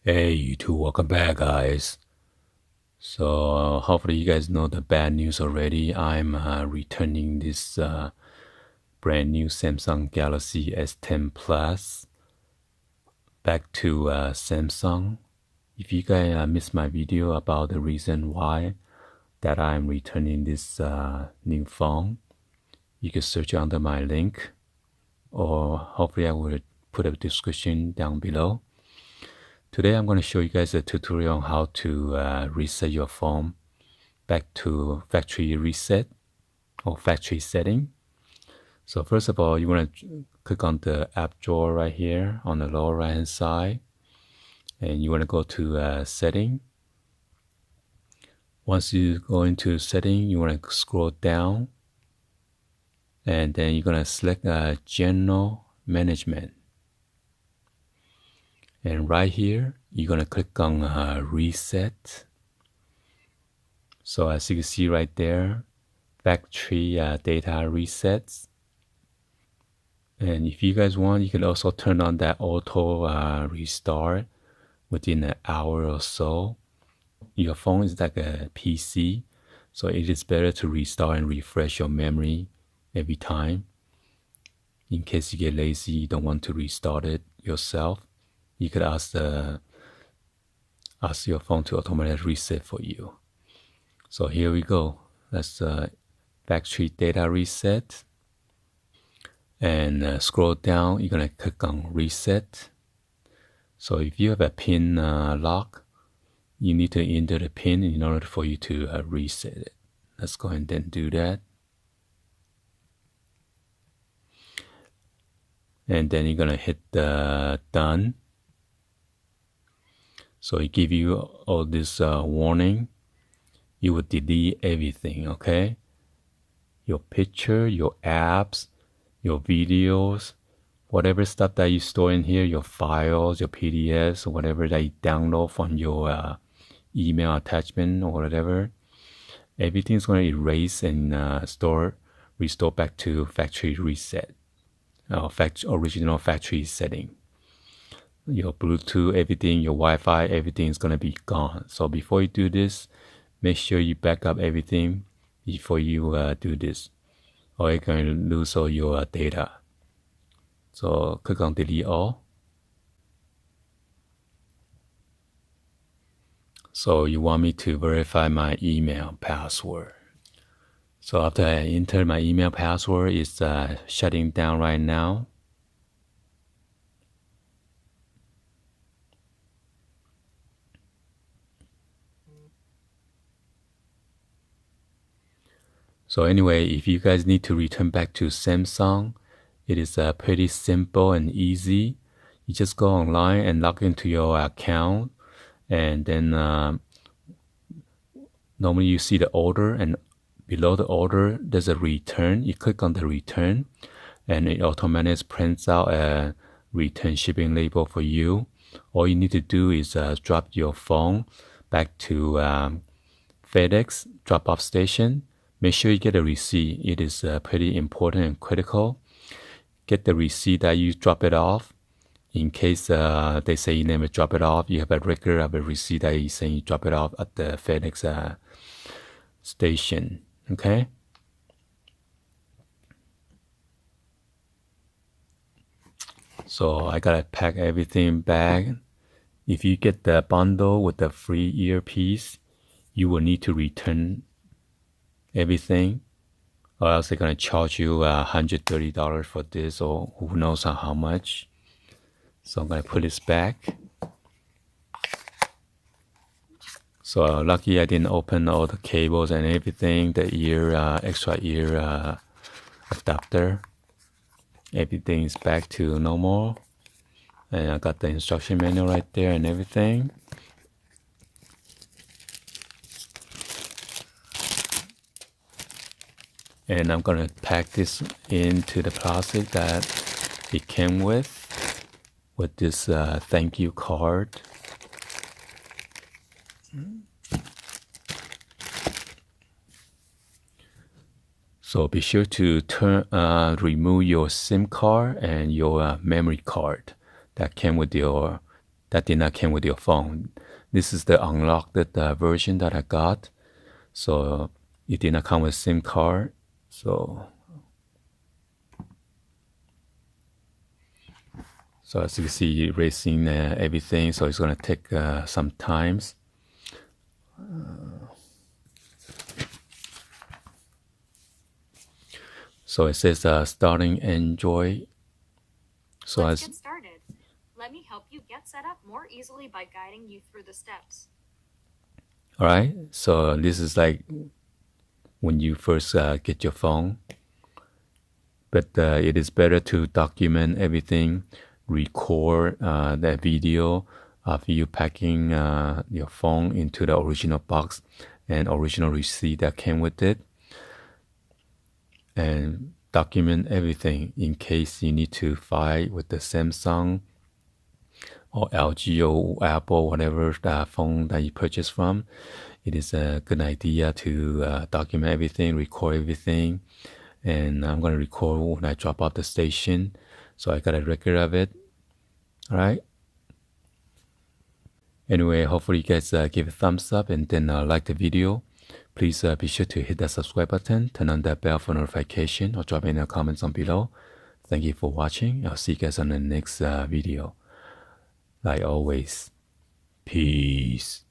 Hey, you two, welcome back, guys. So, hopefully, you guys know the bad news already. I'm returning this brand new Samsung Galaxy S10 Plus back to Samsung. If you guys missed my video about the reason why that I'm returning this new phone, you can search under my link, or hopefully, I will put a description down below. Today I'm going to show you guys a tutorial on how to reset your phone back to factory reset or factory setting. So first of all, you want to click on the app drawer right here on the lower right hand side, and you want to go to setting. Once you go into setting, you want to scroll down, and then you're going to select general management. And right here, you're going to click on reset. So as you can see right there, factory data resets. And if you guys want, you can also turn on that auto restart within an hour or so. Your phone is like a PC, so it is better to restart and refresh your memory every time. In case you get lazy, you don't want to restart it yourself, you could ask your phone to automatically reset for you. So here we go. That's factory data reset. And scroll down, you're going to click on reset. So if you have a pin lock, you need to enter the pin in order for you to reset it. Let's go ahead and do that. And then you're going to hit the done. So it give you all this warning. You will delete everything, okay? Your picture, your apps, your videos, whatever stuff that you store in here, your files, your PDFs, or whatever that you download from your email attachment or whatever, everything's going to erase and restore back to factory reset, original factory setting. Your Bluetooth, everything, your Wi-Fi, everything is going to be gone. So before you do this, make sure you back up everything before you do this, or you're going to lose all your data. So click on delete all. So you want me to verify my email password. So after I enter my email password, it's shutting down right now. So anyway, if you guys need to return back to Samsung, it is pretty simple and easy. You just go online and log into your account, and then normally you see the order, and below the order there's a return. You click on the return, and it automatically prints out a return shipping label for you. All you need to do is drop your phone back to FedEx drop-off station. Make sure you get a receipt. It is pretty important and critical. Get the receipt that you drop it off. In case they say you never drop it off, you have a record of a receipt that you say you drop it off at the FedEx station. Okay? So I gotta pack everything back. If you get the bundle with the free earpiece, you will need to return everything, or else they're gonna charge you $130 for this, or who knows how much. So I'm gonna put this back. So lucky I didn't open all the cables and everything, the extra ear adapter. Everything is back to normal. And I got the instruction manual right there and everything. And I'm gonna pack this into the plastic that it came with this thank you card. So be sure to remove your SIM card and your memory card that came with that did not come with your phone. This is the unlocked version that I got. So it did not come with SIM card. So as you can see, erasing everything. So it's gonna take some times. So it says starting Android. So let's get started. Let me help you get set up more easily by guiding you through the steps. All right. So this is like when you first get your phone. But it is better to document everything, record that video of you packing your phone into the original box and original receipt that came with it. And document everything in case you need to fight with the Samsung or LG or Apple, whatever phone that you purchase from. It is a good idea to document everything, record everything. And I'm going to record when I drop off the station. So I got a record of it. All right. Anyway, hopefully you guys give a thumbs up and then like the video. Please be sure to hit that subscribe button, turn on that bell for notification, or drop in the comments on below. Thank you for watching. I'll see you guys on the next video. Like always, peace.